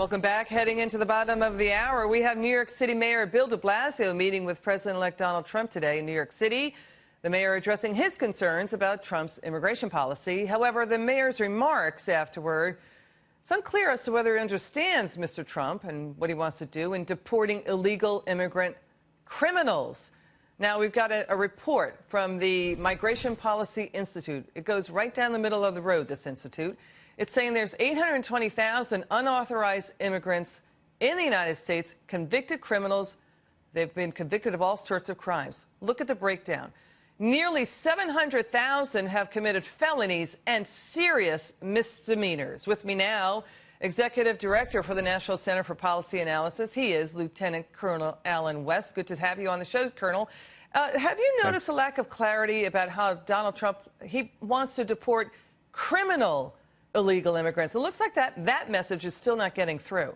Welcome back. Heading into the bottom of the hour, we have New York City Mayor Bill de Blasio meeting with President-elect Donald Trump today in New York City. The mayor addressing his concerns about Trump's immigration policy. However, the mayor's remarks afterward, it's unclear as to whether he understands Mr. Trump and what he wants to do in deporting illegal immigrant criminals. Now, we've got a report from the Migration Policy Institute. It goes right down the middle of the road, this institute. It's saying there's 820,000 unauthorized immigrants in the United States, convicted criminals. They've been convicted of all sorts of crimes. Look at the breakdown. Nearly 700,000 have committed felonies and serious misdemeanors. With me now, Executive Director for the National Center for Policy Analysis. He is Lieutenant Colonel Allen West. Good to have you on the show, Colonel. Have you noticed a lack of clarity about how Donald Trump, he wants to deport criminal illegal immigrants? It looks like that message is still not getting through.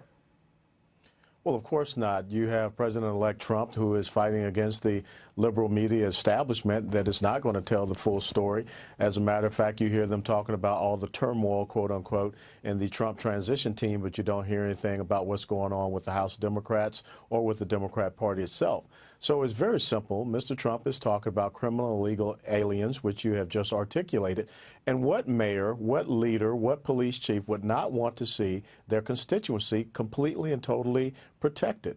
Well, of course not. You have President-elect Trump, who is fighting against the liberal media establishment that is not going to tell the full story. As a matter of fact, you hear them talking about all the turmoil, quote unquote, in the Trump transition team, but you don't hear anything about what's going on with the House Democrats or with the Democrat Party itself. So it's very simple. Mr. Trump is talking about criminal illegal aliens, which you have just articulated. And what mayor, what leader, what police chief would not want to see their constituency completely and totally protected?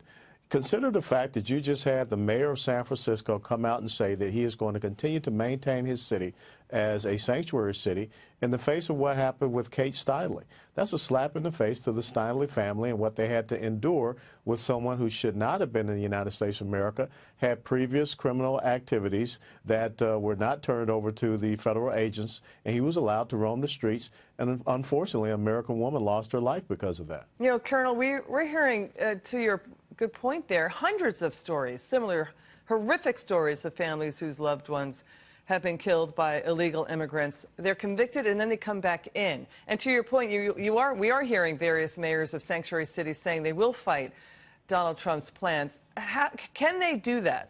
Consider the fact that you just had the mayor of San Francisco come out and say that he is going to continue to maintain his city as a sanctuary city in the face of what happened with Kate Steinle. That's a slap in the face to the Steinle family and what they had to endure with someone who should not have been in the United States of America, had previous criminal activities that were not turned over to the federal agents, and he was allowed to roam the streets, and unfortunately, an American woman lost her life because of that. You know, Colonel, we're hearing, to your good point there, hundreds of stories, similar horrific stories of families whose loved ones have been killed by illegal immigrants. They're convicted and then they come back in. And to your point, we are hearing various mayors of sanctuary cities saying they will fight Donald Trump's plans. Can they do that?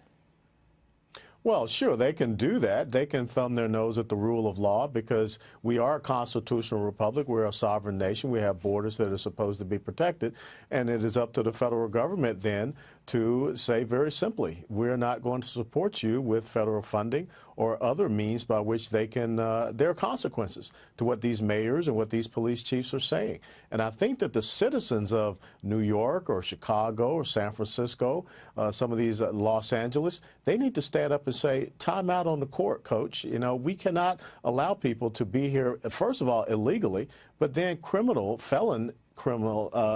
Well, sure, they can do that. They can thumb their nose at the rule of law because we are a constitutional republic. We're a sovereign nation. We have borders that are supposed to be protected. And it is up to the federal government then to say very simply, we're not going to support you with federal funding or other means by which they can, there are consequences to what these mayors and what these police chiefs are saying. And I think that the citizens of New York or Chicago or San Francisco, some of these Los Angeles, they need to stand up and say, time out on the court, coach. You know, we cannot allow people to be here, first of all, illegally, but then criminal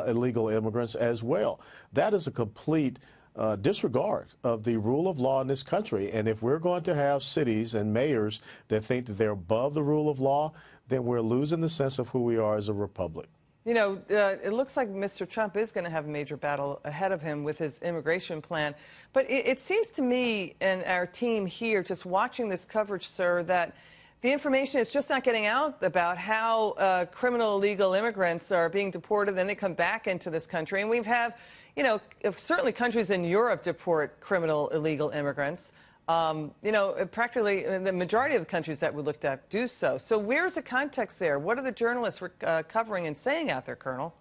illegal immigrants as well. That is a complete disregard of the rule of law in this country. And if we're going to have cities and mayors that think that they're above the rule of law, then we're losing the sense of who we are as a republic. You know, it looks like Mr. Trump is going to have a major battle ahead of him with his immigration plan. But it seems to me and our team here, just watching this coverage, sir, that the information is just not getting out about how criminal illegal immigrants are being deported, then they come back into this country. And we have, you know, certainly countries in Europe deport criminal illegal immigrants. You know, practically the majority of the countries that we looked at do so. So where's the context there? What are the journalists covering and saying out there, Colonel?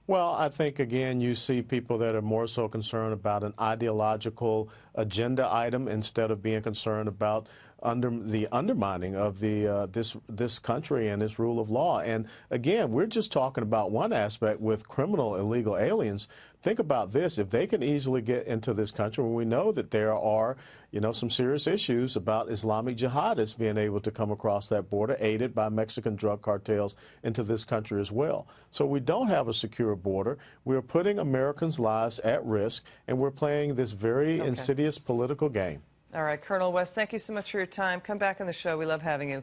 Well, I think, again, you see people that are more so concerned about an ideological agenda item instead of being concerned about the undermining of this country and its rule of law. And again, we're just talking about one aspect with criminal illegal aliens. Think about this. If they can easily get into this country, we know that there are, you know, some serious issues about Islamic jihadists being able to come across that border, aided by Mexican drug cartels, into this country as well. So we don't have a secure border. We're putting Americans' lives at risk, and we're playing this very insidious political game. All right, Colonel West, thank you so much for your time. Come back on the show. We love having you.